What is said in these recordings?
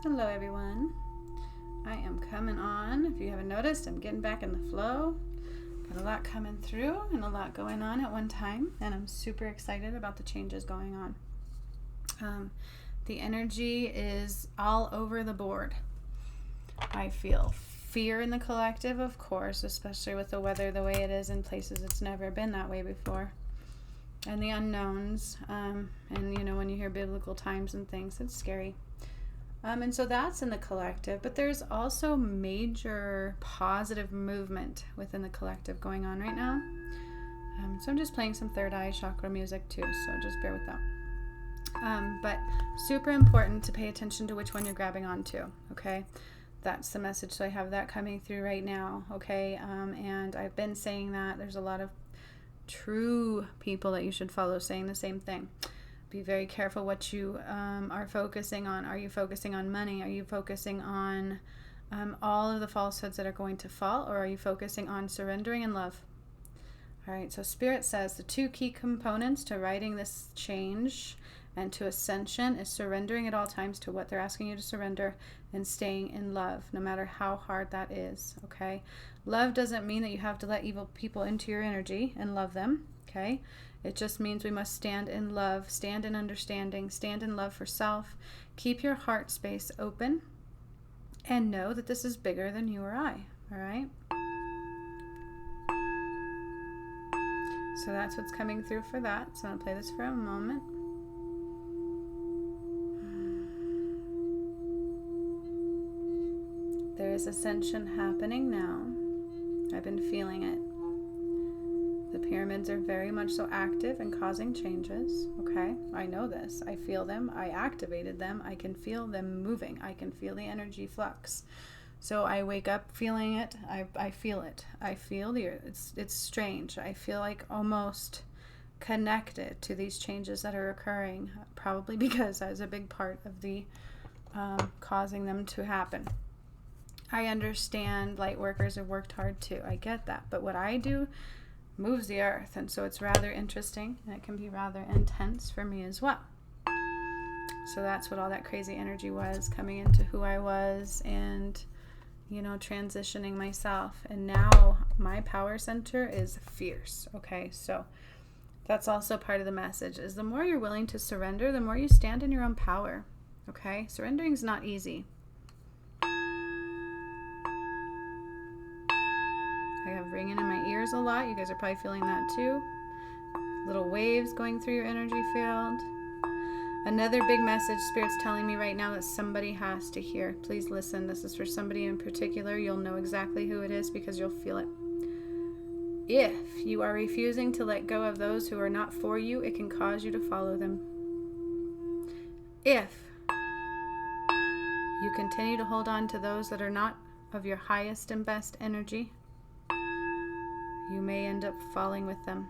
Hello everyone. I am coming on. If you haven't noticed, I'm getting back in the flow. Got a lot coming through and a lot going on at one time, and I'm super excited about the changes going on. The energy is all over the board. I feel fear in the collective, of course, especially with the weather the way it is in places it's never been that way before. And the unknowns, and you know, when you hear biblical times and things, it's scary. And so that's in the collective, but there's also major positive movement within the collective going on right now. So I'm just playing some third eye chakra music too, so just bear with that. But super important to pay attention to which one you're grabbing onto, okay? That's the message, so I have that coming through right now, okay? And I've been saying that. There's a lot of true people that you should follow saying the same thing. Be very careful what you are focusing on. Are you focusing on money? Are you focusing on all of the falsehoods that are going to fall? Or are you focusing on surrendering and love? All right, so Spirit says the two key components to writing this change and to ascension is surrendering at all times to what they're asking you to surrender and staying in love, no matter how hard that is, okay? Love doesn't mean that you have to let evil people into your energy and love them, okay? It just means we must stand in love, stand in understanding, stand in love for self. Keep your heart space open and know that this is bigger than you or I, all right? So that's what's coming through for that. So I'm going to play this for a moment. There is ascension happening now. I've been feeling it. The pyramids are very much so active and causing changes, okay? I know this. I feel them. I activated them. I can feel them moving. I can feel the energy flux. So I wake up feeling it. I feel it. I feel it's strange. I feel like almost connected to these changes that are occurring, probably because I was a big part of the causing them to happen. I understand light workers have worked hard too. I get that. But what I do moves the earth, and so it's rather interesting, and it can be rather intense for me as well. So that's what all that crazy energy was, coming into who I was and, you know, transitioning myself. And now my power center is fierce, okay? So that's also part of the message, is the more you're willing to surrender, the more you stand in your own power, okay? Surrendering is not easy. I have ringing in my ears a lot. You guys are probably feeling that too. Little waves going through your energy field. Another big message Spirit's telling me right now that somebody has to hear. Please listen. This is for somebody in particular. You'll know exactly who it is because you'll feel it. If you are refusing to let go of those who are not for you, it can cause you to follow them. If you continue to hold on to those that are not of your highest and best energy, you may end up falling with them.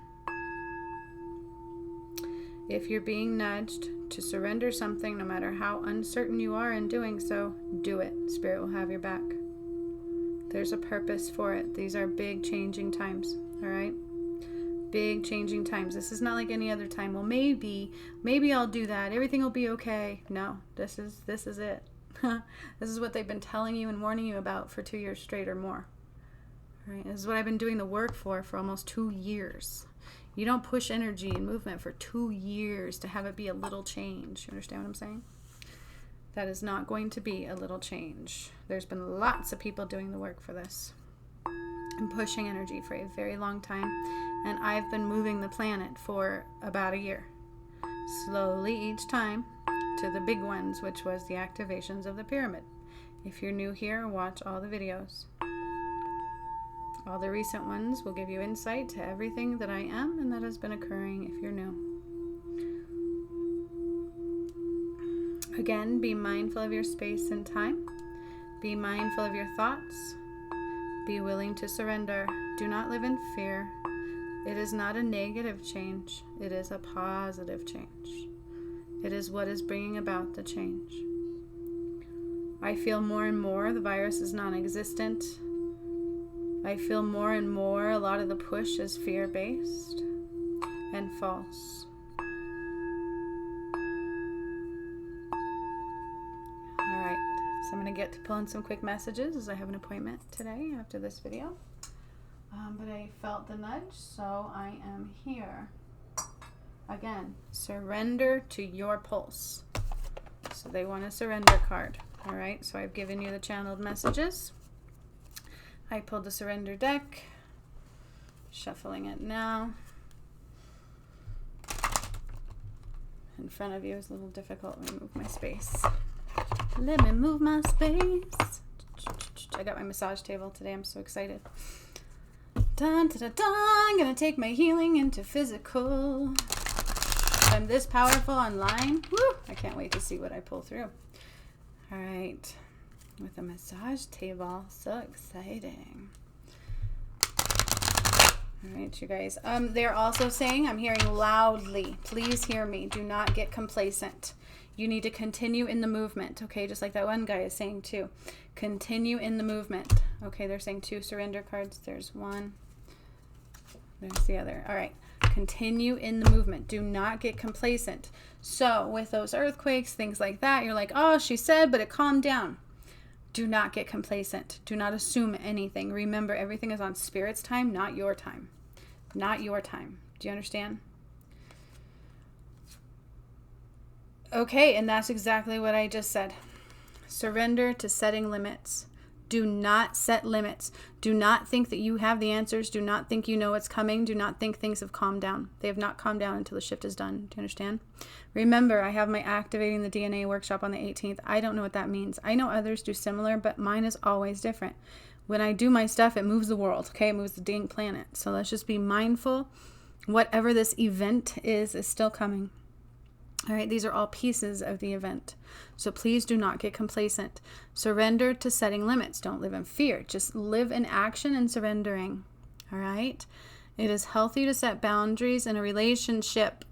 If you're being nudged to surrender something, no matter how uncertain you are in doing so, do it. Spirit will have your back. There's a purpose for it. These are big changing times, all right? Big changing times. This is not like any other time. Well, maybe I'll do that. Everything will be okay. No, this is it. This is what they've been telling you and warning you about for 2 years straight or more. Right? This is what I've been doing the work for almost 2 years. You don't push energy and movement for 2 years to have it be a little change. You understand what I'm saying? That is not going to be a little change. There's been lots of people doing the work for this and pushing energy for a very long time. And I've been moving the planet for about a year. Slowly each time to the big ones, which was the activations of the pyramid. If you're new here, watch all the videos. All the recent ones will give you insight to everything that I am and that has been occurring if you're new. Again, be mindful of your space and time. Be mindful of your thoughts. Be willing to surrender. Do not live in fear. It is not a negative change. It is a positive change. It is what is bringing about the change. I feel more and more the virus is non-existent. I feel more and more a lot of the push is fear-based and false. All right. So I'm going to get to pull in some quick messages as I have an appointment today after this video. But I felt the nudge, so I am here. Again, surrender to your pulse. So they want a surrender card. All right, so I've given you the channeled messages. I pulled the surrender deck. Shuffling it now. In front of you is a little difficult. Let me move my space. Let me move my space. I got my massage table today. I'm so excited. Dun, dun, dun, dun. I'm going to take my healing into physical. I'm this powerful online. Woo! I can't wait to see what I pull through. All right. With a massage table. So exciting. All right, you guys. They're also saying, I'm hearing loudly, please hear me. Do not get complacent. You need to continue in the movement, okay? Just like that one guy is saying too. Continue in the movement. Okay, they're saying 2 surrender cards. There's one. There's the other. All right. Continue in the movement. Do not get complacent. So with those earthquakes, things like that, you're like, oh, she said, but it calmed down. Do not get complacent. Do not assume anything. Remember, everything is on Spirit's time, not your time. Not your time. Do you understand? Okay, and that's exactly what I just said. Surrender to setting limits. Do not set limits. Do not think that you have the answers. Do not think you know what's coming. Do not think things have calmed down. They have not calmed down until the shift is done. Do you understand? Remember, I have my Activating the DNA workshop on the 18th. I don't know what that means. I know others do similar, but mine is always different. When I do my stuff, it moves the world, okay? It moves the dang planet. So let's just be mindful. Whatever this event is still coming. All right, these are all pieces of the event. So please do not get complacent. Surrender to setting limits. Don't live in fear. Just live in action and surrendering. All right? It is healthy to set boundaries in a relationship.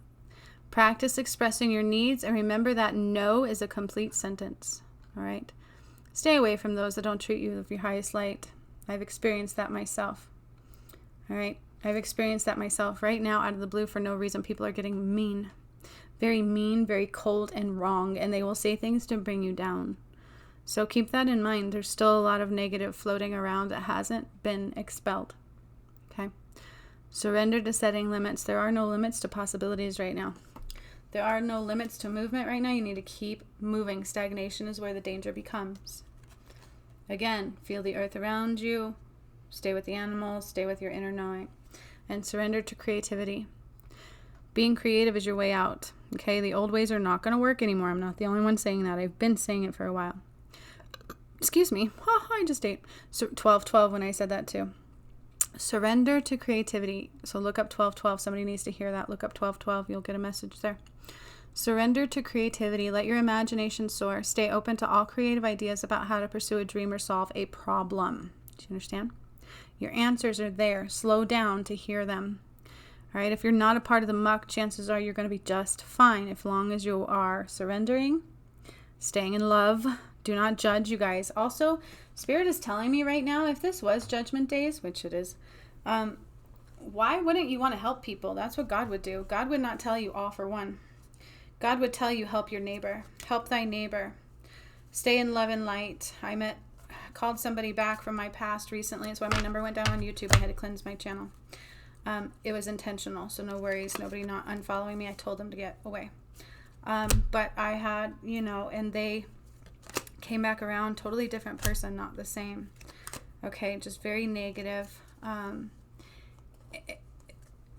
Practice expressing your needs, and remember that no is a complete sentence. All right? Stay away from those that don't treat you with your highest light. I've experienced that myself. All right? I've experienced that myself. Right now, out of the blue, for no reason, people are getting mean. Very mean, very cold and wrong, and they will say things to bring you down. So keep that in mind. There's still a lot of negative floating around that hasn't been expelled. Okay? Surrender to setting limits. There are no limits to possibilities right now. There are no limits to movement right now. You need to keep moving. Stagnation is where the danger becomes. Again, feel the earth around you. Stay with the animals. Stay with your inner knowing. And surrender to creativity. Being creative is your way out. Okay, the old ways are not going to work anymore. I'm not the only one saying that. I've been saying it for a while. Excuse me. Oh, I just ate. So 12:12 when I said that too. Surrender to creativity. So look up 12:12. Somebody needs to hear that. Look up 12:12. You'll get a message there. Surrender to creativity. Let your imagination soar. Stay open to all creative ideas about how to pursue a dream or solve a problem. Do you understand? Your answers are there. Slow down to hear them. All right, if you're not a part of the muck, chances are you're going to be just fine as long as you are surrendering, staying in love. Do not judge, you guys. Also, Spirit is telling me right now, if this was Judgment Days, which it is, why wouldn't you want to help people? That's what God would do. God would not tell you all for one. God would tell you, help your neighbor. Help thy neighbor. Stay in love and light. Called somebody back from my past recently. That's why my number went down on YouTube. I had to cleanse my channel. It was intentional, so no worries. Nobody not unfollowing me. I told them to get away. But I had, and they came back around, totally different person, not the same. Okay, just very negative.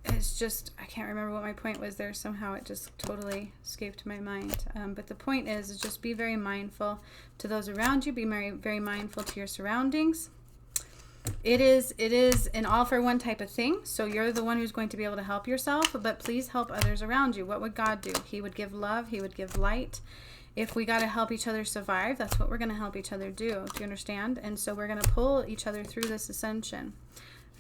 It's just, I can't remember what my point was there. Somehow it just totally escaped my mind. But the point is just be very mindful to those around you. Be very, very mindful to your surroundings. It is an all for one type of thing. So you're the one who's going to be able to help yourself, but please help others around you. What would God do? He would give love. He would give light. If we got to help each other survive, that's what we're going to help each other do. Do you understand? And so we're going to pull each other through this ascension.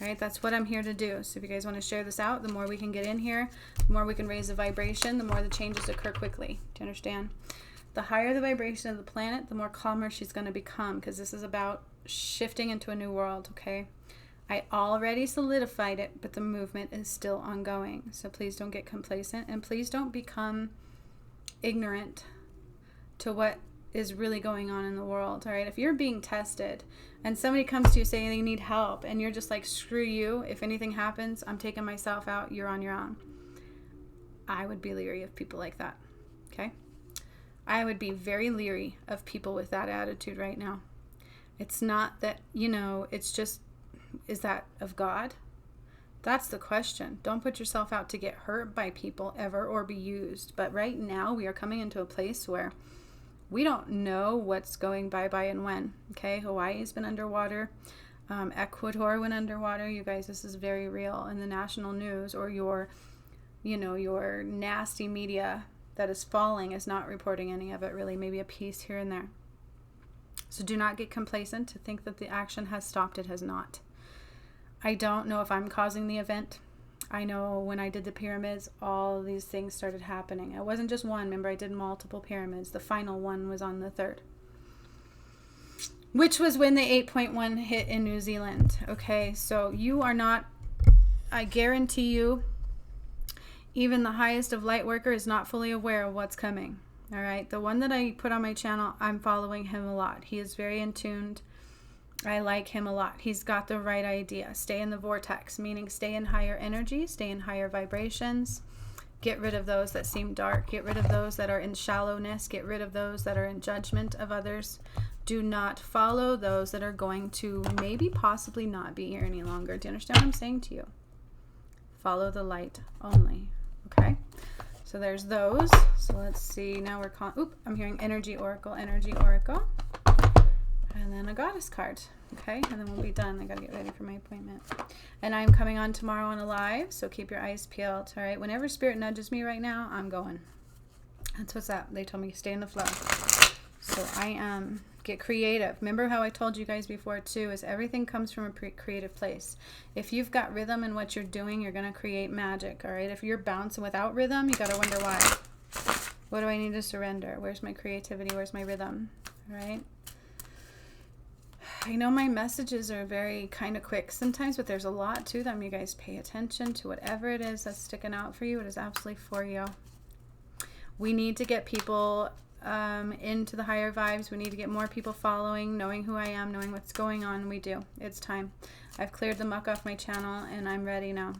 All right, that's what I'm here to do. So if you guys want to share this out, the more we can get in here, the more we can raise the vibration, the more the changes occur quickly. Do you understand? The higher the vibration of the planet, the more calmer she's going to become, because this is about shifting into a new world, okay? I already solidified it, but the movement is still ongoing. So please don't get complacent, and please don't become ignorant to what is really going on in the world. All right. If you're being tested and somebody comes to you saying they need help and you're just like, screw you. If anything happens, I'm taking myself out. You're on your own. I would be leery of people like that. Okay. I would be very leery of people with that attitude right now. It's not that, it's just, is that of God? That's the question. Don't put yourself out to get hurt by people ever or be used. But right now we are coming into a place where we don't know what's going bye-bye and when. Okay, Hawaii's been underwater. Ecuador went underwater. You guys, this is very real. In the national news, or your nasty media that is falling is not reporting any of it, really. Maybe a piece here and there. So do not get complacent to think that the action has stopped. It has not. I don't know if I'm causing the event. I know when I did the pyramids, all these things started happening. It wasn't just one. Remember, I did multiple pyramids. The final one was on the 3rd, which was when the 8.1 hit in New Zealand. Okay, so you are not, I guarantee you, even the highest of light worker is not fully aware of what's coming. All right, the one that I put on my channel, I'm following him a lot. He is very in tuned. I like him a lot. He's got the right idea. Stay in the vortex, meaning stay in higher energy, stay in higher vibrations. Get rid of those that seem dark. Get rid of those that are in shallowness. Get rid of those that are in judgment of others. Do not follow those that are going to maybe possibly not be here any longer. Do you understand what I'm saying to you? Follow the light only. Okay? So there's those. So let's see. Now we're calling, I'm hearing energy oracle, energy oracle. And then a goddess card. Okay, and then we'll be done. I gotta get ready for my appointment. And I'm coming on tomorrow on a live, so keep your eyes peeled. All right, whenever spirit nudges me right now, I'm going. That's what's up. They told me stay in the flow. So I am, get creative. Remember how I told you guys before too, is everything comes from a creative place. If you've got rhythm in what you're doing, you're gonna create magic. All right, if you're bouncing without rhythm, you gotta wonder why. What do I need to surrender? Where's my creativity? Where's my rhythm? All right. I know my messages are very kind of quick sometimes, but there's a lot to them. You guys pay attention to whatever it is that's sticking out for you. It is absolutely for you. We need to get people into the higher vibes. We need to get more people following, knowing who I am, knowing what's going on. We do. It's time. I've cleared the muck off my channel, and I'm ready now.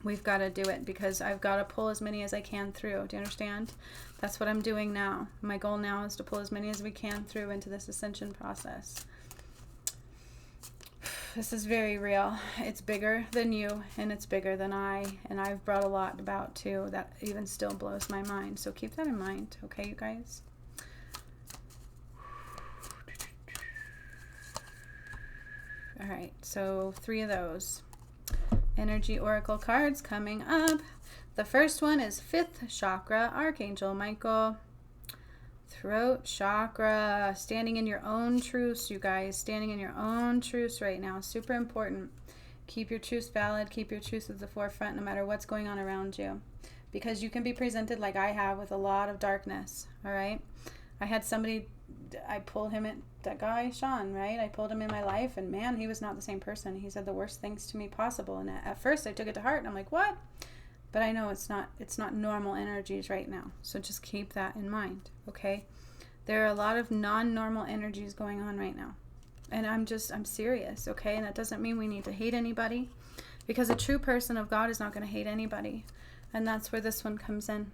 We've got to do it because I've got to pull as many as I can through. Do you understand? That's what I'm doing now. My goal now is to pull as many as we can through into this ascension process. This is very real. It's bigger than you, and it's bigger than I, and I've brought a lot about too that even still blows my mind. So keep that in mind, okay, you guys? All right, so 3 of those energy oracle cards coming up. The first one is 5th chakra, Archangel Michael. Throat chakra, standing in your own truths, you guys. Standing in your own truths right now. Super important. Keep your truths valid. Keep your truths at the forefront no matter what's going on around you. Because you can be presented like I have with a lot of darkness. All right? I had somebody, I pulled him in, that guy, Sean, right? I pulled him in my life, and man, he was not the same person. He said the worst things to me possible. And at first I took it to heart, and I'm like, what? But I know it's not normal energies right now. So just keep that in mind, okay? There are a lot of non-normal energies going on right now. And I'm serious, okay? And that doesn't mean we need to hate anybody, because a true person of God is not going to hate anybody. And that's where this one comes in.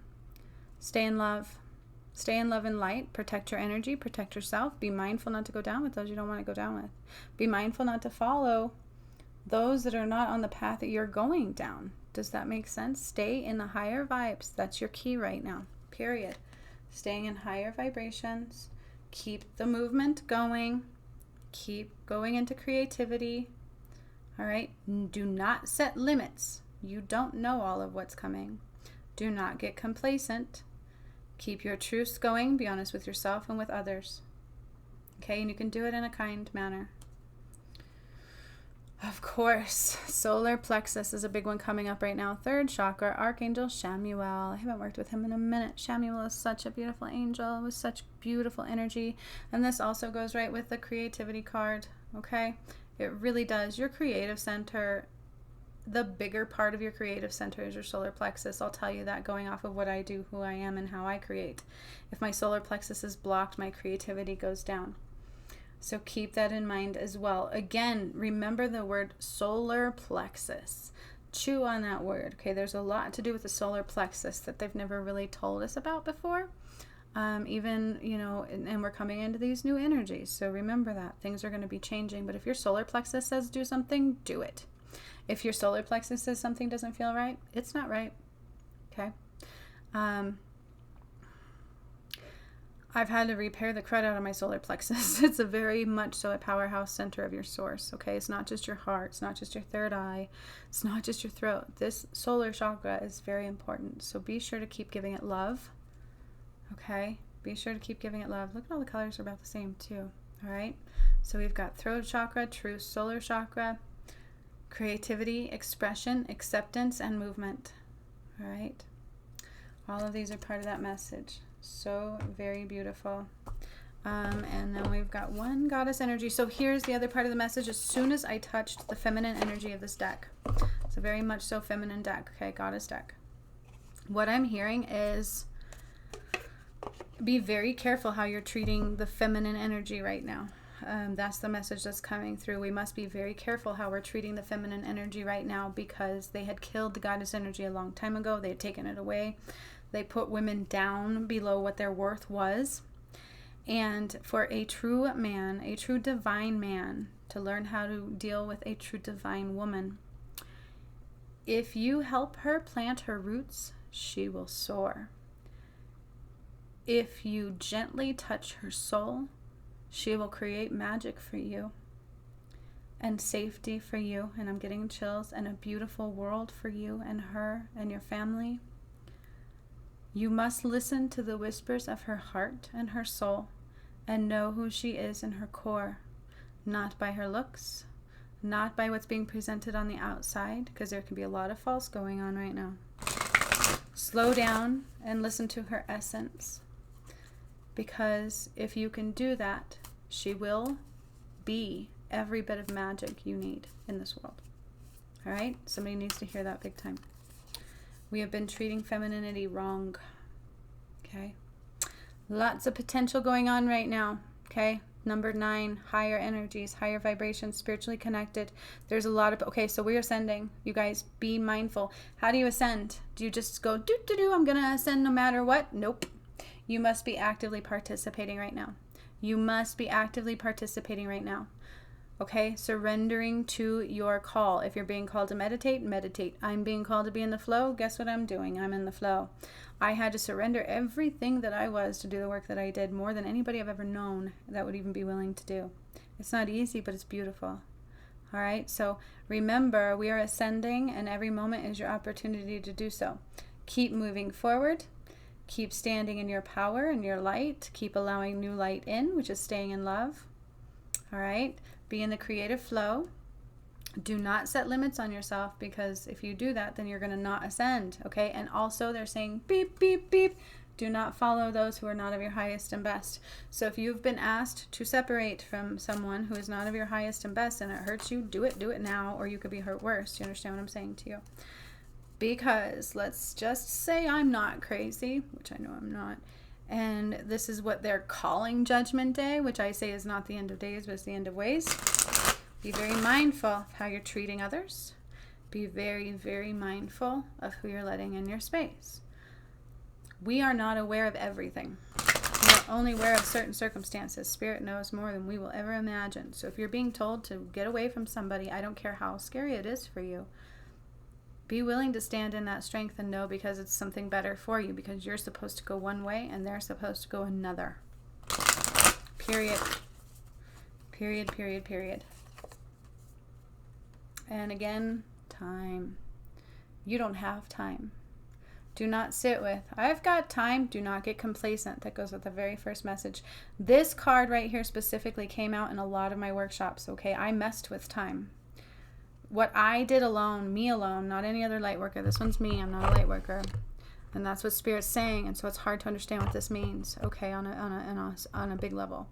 Stay in love. Stay in love and light. Protect your energy. Protect yourself. Be mindful not to go down with those you don't want to go down with. Be mindful not to follow those that are not on the path that you're going down. Does that make sense? Stay in the higher vibes. That's your key right now. Period. Staying in higher vibrations. Keep the movement going. Keep going into creativity. All right? Do not set limits. You don't know all of what's coming. Do not get complacent. Keep your truths going. Be honest with yourself and with others. Okay? And you can do it in a kind manner. Of course, solar plexus is a big one coming up right now. 3rd chakra, Archangel Shamuel. I haven't worked with him in a minute. Shamuel is such a beautiful angel with such beautiful energy. And this also goes right with the creativity card, okay? It really does. Your creative center the bigger part of your creative center is your solar plexus. I'll tell you that going off of what I do, who I am, and how I create. If my solar plexus is blocked, my creativity goes down. So keep that in mind as well. Again, remember the word solar plexus. Chew on that word. Okay, there's a lot to do with the solar plexus that they've never really told us about before. Even, and we're coming into these new energies. So remember that things are going to be changing. But if your solar plexus says do something, do it. If your solar plexus says something doesn't feel right, it's not right. Okay. I've had to repair the crud out of my solar plexus. It's a very much so a powerhouse center of your source. Okay. It's not just your heart. It's not just your third eye. It's not just your throat. This solar chakra is very important. So be sure to keep giving it love. Okay. Be sure to keep giving it love. Look at all the colors are about the same too. All right. So we've got throat chakra, true solar chakra, creativity, expression, acceptance, and movement. All right. All of these are part of that message. So very beautiful. And then we've got one goddess energy. So here's the other part of the message. As soon as I touched the feminine energy of this deck, it's a very much so feminine deck. Okay, goddess deck. What I'm hearing is be very careful how you're treating the feminine energy right now. That's the message that's coming through. We must be very careful how we're treating the feminine energy right now, because they had killed the goddess energy a long time ago. They had taken it away. They put women down below what their worth was. And for a true man, a true divine man, to learn how to deal with a true divine woman, if you help her plant her roots, she will soar. If you gently touch her soul, she will create magic for you and safety for you. And I'm getting chills. And a beautiful world for you and her and your family. You must listen to the whispers of her heart and her soul and know who she is in her core, not by her looks, not by what's being presented on the outside, because there can be a lot of false going on right now. Slow down and listen to her essence, because if you can do that, she will be every bit of magic you need in this world. All right? Somebody needs to hear that big time. We have been treating femininity wrong. Okay? Lots of potential going on right now. Okay? Number 9, higher energies, higher vibrations, spiritually connected. There's a lot of... Okay, so we're ascending. You guys, be mindful. How do you ascend? Do you just go, do, I'm going to ascend no matter what? Nope. You must be actively participating right now. You must be actively participating right now. Okay, surrendering to your call. If you're being called to meditate, meditate. I'm being called to be in the flow. Guess what I'm doing? I'm in the flow. I had to surrender everything that I was to do the work that I did, more than anybody I've ever known that would even be willing to do. It's not easy, but it's beautiful. All right, so remember, we are ascending, and every moment is your opportunity to do so. Keep moving forward. Keep standing in your power and your light. Keep allowing new light in, which is staying in love. All right. Be in the creative flow. Do not set limits on yourself, because if you do that, then you're going to not ascend. Okay. And also they're saying beep, beep, beep. Do not follow those who are not of your highest and best. So if you've been asked to separate from someone who is not of your highest and best and it hurts you, do it now, or you could be hurt worse. Do you understand what I'm saying to you? Because let's just say I'm not crazy, which I know I'm not, and this is what they're calling Judgment Day, which I say is not the end of days, but it's the end of ways. Be very mindful of how you're treating others. Be very, very mindful of who you're letting in your space. We are not aware of everything. We are only aware of certain circumstances. Spirit knows more than we will ever imagine. So if you're being told to get away from somebody, I don't care how scary it is for you, be willing to stand in that strength and know, because it's something better for you, because you're supposed to go one way and they're supposed to go another. Period. Period, period, period. And again, time. You don't have time. Do not sit with, I've got time. Do not get complacent. That goes with the very first message. This card right here specifically came out in a lot of my workshops. Okay, I messed with time. What I did alone, me alone, not any other light worker. This one's me. I'm not a light worker. And that's what Spirit's saying. And so it's hard to understand what this means, okay, on a big level.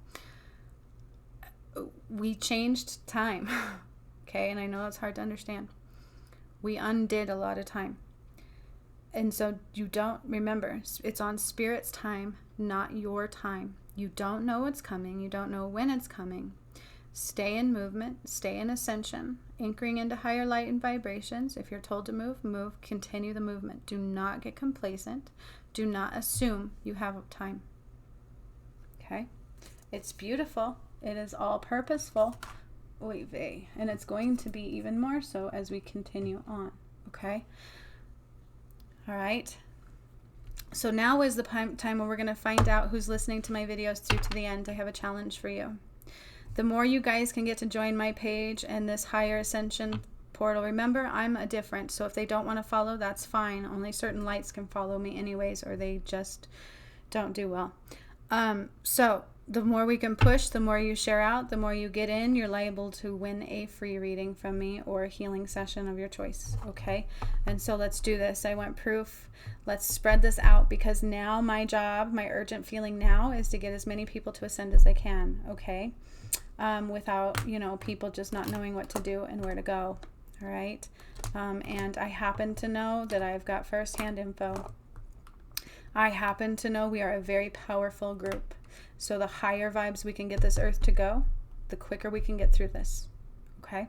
We changed time, okay? And I know it's hard to understand. We undid a lot of time. And so you don't remember, it's on Spirit's time, not your time. You don't know what's coming. You don't know when it's coming. Stay in movement, stay in ascension, anchoring into higher light and vibrations. If you're told to move, move, continue the movement. Do not get complacent. Do not assume you have time. Okay? It's beautiful. It is all purposeful. And it's going to be even more so as we continue on. Okay? All right. So now is the time where we're going to find out who's listening to my videos through to the end. I have a challenge for you. The more you guys can get to join my page and this higher ascension portal. Remember, I'm a different. So if they don't want to follow, that's fine. Only certain lights can follow me anyways, or they just don't do well. So the more we can push, the more you share out, the more you get in, you're liable to win a free reading from me or a healing session of your choice. Okay. And so let's do this. I want proof. Let's spread this out, because now my job, my urgent feeling now is to get as many people to ascend as I can. Okay. Without, people just not knowing what to do and where to go. All right. And I happen to know that I've got firsthand info. I happen to know we are a very powerful group. So the higher vibes we can get this earth to go, the quicker we can get through this. Okay?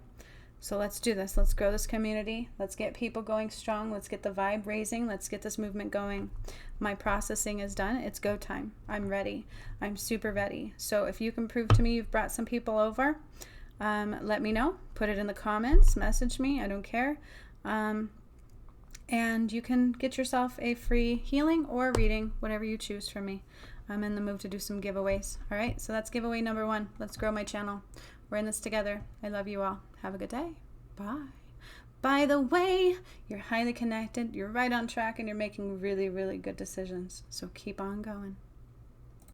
So let's do this. Let's grow this community. Let's get people going strong. Let's get the vibe raising. Let's get this movement going. My processing is done. It's go time. I'm ready. I'm super ready. So if you can prove to me you've brought some people over, let me know. Put it in the comments. Message me. I don't care. And you can get yourself a free healing or reading, whatever you choose from me. I'm in the mood to do some giveaways. All right, so that's giveaway number 1. Let's grow my channel. We're in this together. I love you all. Have a good day. Bye. By the way, you're highly connected, you're right on track, and you're making really, really good decisions. So keep on going.